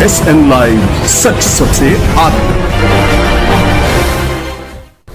SN live, सच सबसे आगे।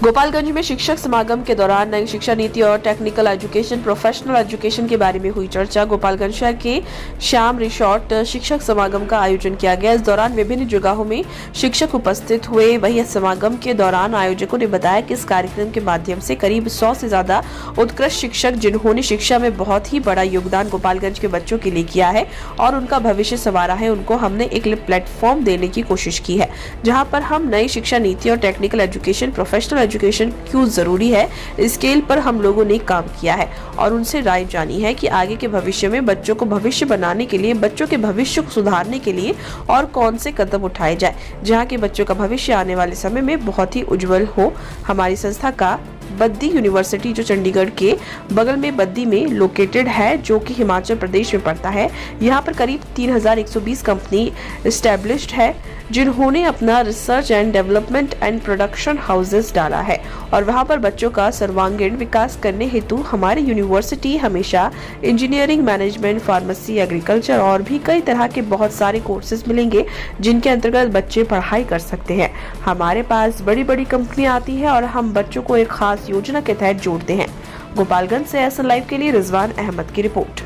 गोपालगंज में शिक्षक समागम के दौरान नई शिक्षा नीति और टेक्निकल एजुकेशन, प्रोफेशनल एजुकेशन के बारे में हुई चर्चा। गोपालगंज शहर के श्याम रिसोर्ट शिक्षक समागम का आयोजन किया गया। इस दौरान विभिन्न जगहों में शिक्षक उपस्थित हुए। वहीं समागम के दौरान आयोजकों ने बताया कि इस कार्यक्रम के माध्यम से करीब 100 से ज्यादा उत्कृष्ट शिक्षक, जिन्होंने शिक्षा में बहुत ही बड़ा योगदान गोपालगंज के बच्चों के लिए किया है और उनका भविष्य संवारा है, उनको हमने एक प्लेटफॉर्म देने की कोशिश की है, जहाँ पर हम नई शिक्षा नीति और टेक्निकल एजुकेशन, प्रोफेशनल एजुकेशन क्यों जरूरी है, स्केल पर हम लोगों ने काम किया है और उनसे राय जानी है कि आगे के भविष्य में बच्चों को भविष्य बनाने के लिए, बच्चों के भविष्य को सुधारने के लिए और कौन से कदम उठाए जाए, जहां के बच्चों का भविष्य आने वाले समय में बहुत ही उज्जवल हो। हमारी संस्था का बद्दी यूनिवर्सिटी, जो चंडीगढ़ के बगल में बद्दी में लोकेटेड है, जो कि हिमाचल प्रदेश में पड़ता है, यहाँ पर करीब 3120 कंपनी एस्टेब्लिश्ड है, जिन्होंने अपना research and development and production houses डाला है और वहाँ पर बच्चों का सर्वांगीण विकास करने हेतु हमारी यूनिवर्सिटी हमेशा इंजीनियरिंग, मैनेजमेंट, फार्मेसी, एग्रीकल्चर और भी कई तरह के बहुत सारे कोर्सेज मिलेंगे, जिनके अंतर्गत बच्चे पढ़ाई कर सकते हैं। हमारे पास बड़ी बड़ी कंपनियां आती है और हम बच्चों को एक खास योजना के तहत जोड़ते हैं। गोपालगंज से SN लाइव के लिए रिजवान अहमद की रिपोर्ट।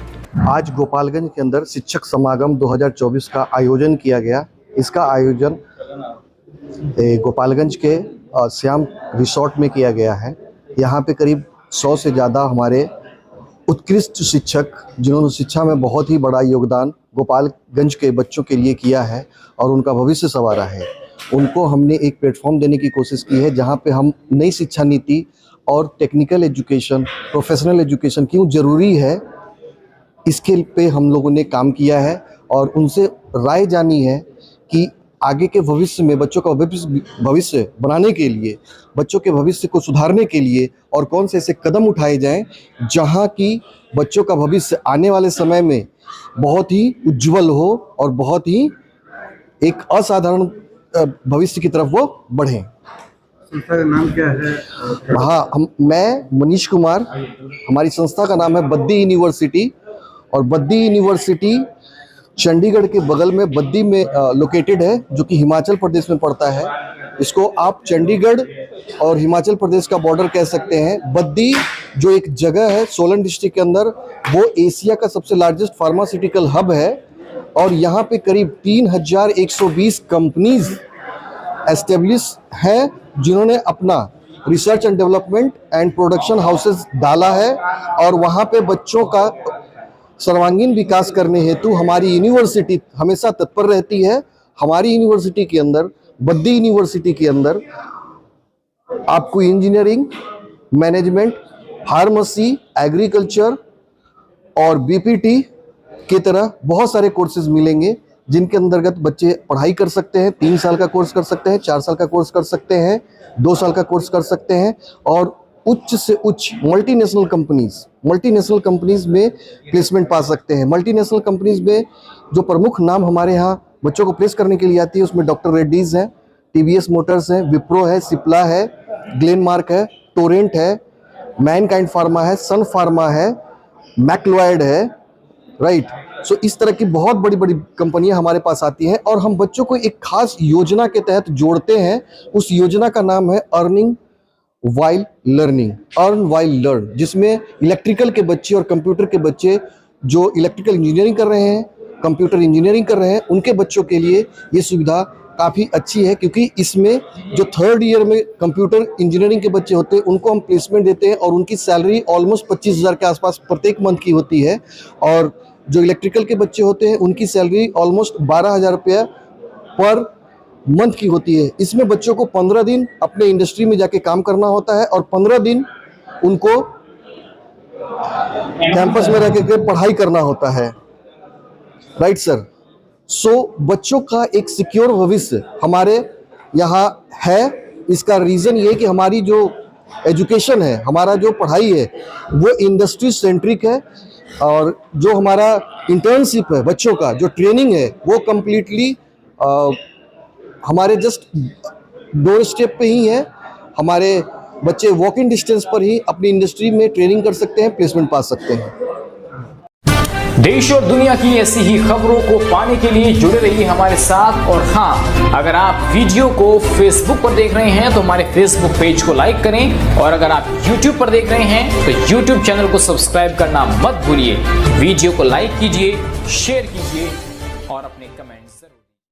आज गोपालगंज के अंदर शिक्षक समागम 2024 का आयोजन किया गया। इसका आयोजन गोपालगंज के श्याम रिसोर्ट में किया गया है। यहाँ पे करीब 100 से ज़्यादा हमारे उत्कृष्ट शिक्षक, जिन्होंने शिक्षा में बहुत ही बड़ा योगदान गोपालगंज के बच्चों के लिए किया है और उनका भविष्य संवारा है, उनको हमने एक प्लेटफॉर्म देने की कोशिश की है, जहाँ पे हम नई शिक्षा नीति और टेक्निकल एजुकेशन, प्रोफेशनल एजुकेशन क्यों ज़रूरी है, इसके पे हम लोगों ने काम किया है और उनसे राय जानी है कि आगे के भविष्य में बच्चों का भविष्य बनाने के लिए, बच्चों के भविष्य को सुधारने के लिए और कौन से ऐसे कदम उठाए जाएं, जहां की बच्चों का भविष्य आने वाले समय में बहुत ही उज्जवल हो और बहुत ही एक असाधारण भविष्य की तरफ वो बढ़ें। संस्था का नाम क्या है? हाँ, मैं मनीष कुमार, हमारी संस्था का नाम है बद्दी यूनिवर्सिटी और बद्दी यूनिवर्सिटी चंडीगढ़ के बगल में बद्दी में लोकेटेड है, जो कि हिमाचल प्रदेश में पड़ता है। इसको आप चंडीगढ़ और हिमाचल प्रदेश का बॉर्डर कह सकते हैं। बद्दी जो एक जगह है सोलन डिस्ट्रिक्ट के अंदर, वो एशिया का सबसे लार्जेस्ट फार्मास्यूटिकल हब है और यहाँ पे करीब 3120 कंपनीज एस्टेब्लिश हैं, जिन्होंने अपना research and development and production houses डाला है और वहाँ पे बच्चों का सर्वांगीण विकास करने हेतु हमारी यूनिवर्सिटी हमेशा तत्पर रहती है। हमारी यूनिवर्सिटी के अंदर, बद्दी यूनिवर्सिटी के अंदर, आपको इंजीनियरिंग, मैनेजमेंट, फार्मेसी, एग्रीकल्चर और BPT की तरह बहुत सारे कोर्सेज मिलेंगे, जिनके अंतर्गत बच्चे पढ़ाई कर सकते हैं। 3 साल का कोर्स कर सकते हैं, 4 साल का कोर्स कर सकते हैं, 2 साल का कोर्स कर सकते हैं और उच्च से उच्च मल्टीनेशनल कंपनीज में प्लेसमेंट पा सकते हैं। मल्टीनेशनल कंपनीज में जो प्रमुख नाम हमारे यहाँ बच्चों को प्लेस करने के लिए आती है, उसमें डॉक्टर रेड्डीज है, TVS मोटर्स है, विप्रो है, सिप्ला है, ग्लेनमार्क है, टोरेंट है, मैनकाइंड फार्मा है, सन फार्मा है, मैक्लॉयड है, राइट। सो इस तरह की बहुत बड़ी बड़ी कंपनियां हमारे पास आती हैं और हम बच्चों को एक खास योजना के तहत जोड़ते हैं। उस योजना का नाम है अर्न वाइल लर्न, जिसमें इलेक्ट्रिकल के बच्चे और कंप्यूटर के बच्चे जो इलेक्ट्रिकल इंजीनियरिंग कर रहे हैं, कंप्यूटर इंजीनियरिंग कर रहे हैं, उनके बच्चों के लिए ये सुविधा काफ़ी अच्छी है, क्योंकि इसमें जो 3rd ईयर में कंप्यूटर इंजीनियरिंग के बच्चे होते हैं, उनको हम प्लेसमेंट देते हैं और उनकी सैलरी ऑलमोस्ट 25,000 के आसपास प्रत्येक मंथ की होती है और जो इलेक्ट्रिकल के बच्चे होते हैं, उनकी सैलरी ऑलमोस्ट 12,000 रुपया पर मंथ की होती है। इसमें बच्चों को 15 दिन अपने इंडस्ट्री में जाके काम करना होता है और 15 दिन उनको कैंपस में रह के पढ़ाई करना होता है, राइट सर। सो बच्चों का एक सिक्योर भविष्य हमारे यहाँ है। इसका रीज़न ये कि हमारी जो एजुकेशन है, हमारा जो पढ़ाई है, वो इंडस्ट्री सेंट्रिक है और जो हमारा इंटर्नशिप है, बच्चों का जो ट्रेनिंग है, वो कम्प्लीटली हमारे जस्ट डोर स्टेप पे ही है। हमारे बच्चे वॉक इन डिस्टेंस पर ही अपनी इंडस्ट्री में ट्रेनिंग कर सकते हैं, प्लेसमेंट पा सकते हैं। देश और दुनिया की ऐसी ही खबरों को पाने के लिए जुड़े रहिए हमारे साथ। और हाँ, अगर आप वीडियो को फेसबुक पर देख रहे हैं तो हमारे फेसबुक पेज को लाइक करें, और अगर आप यूट्यूब पर देख रहे हैं तो यूट्यूब चैनल को सब्सक्राइब करना मत भूलिए। वीडियो को लाइक कीजिए, शेयर कीजिए और अपने कमेंट्स जरूर